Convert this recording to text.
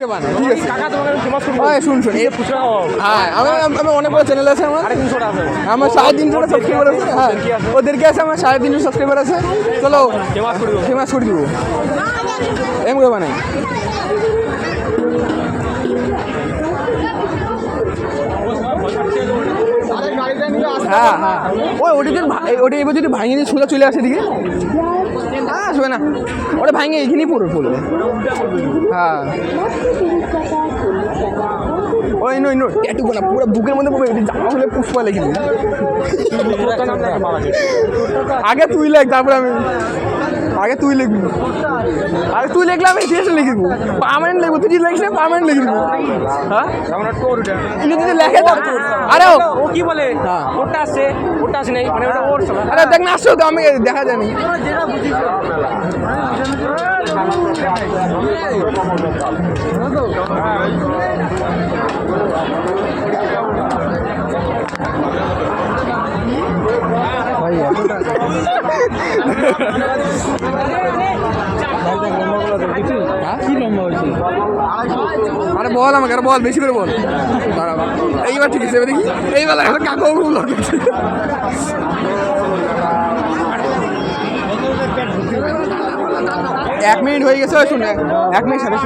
ঠিক আছে শুন হ্যাঁ আমি অনেক বড় চ্যানেল আছে আমার 350 সাবস্ক্রাইবার আছে। হ্যাঁ ওদেরকে আছে আমার 350 সাবস্ক্রাইবার আছে। চলো ফেমাস করে দিব এম করে বানাই। হ্যাঁ হ্যাঁ ওটা এবার যদি ভাঙে দিয়ে সোজা চলে আসে দিকে হ্যাঁ আসবে না ওটা ভাঙে এইখানেই পড়বে। হ্যাঁ ওই নো ট্যাটু না পুরো বুকের মধ্যে পড়বে জামা হলে পুষ্পা লেগে আগে তুই লেখ তারপরে আমি আগে তুই লিখবি আগে তুই লিখলে আমি ইতিহাসে লিখে দেবো পার্মানেন্ট লিখবো তুই যদি লিখিস না পার্মানেন্ট লিখে দেবো। হ্যাঁ যদি লেখে আরে ও কি বলে ওটা আসছে নেই মানে ওটা ওর আরে দেখ না আসছে তো আমি দেখা যায়নি। আরে বল আমাকে আরে বল বেশি করে বল এইবার ঠিক আছে দেখি এইবার এখন কাকু 1 মিনিট হয়ে গেছে শুনে 1 মিনিট সাড়ে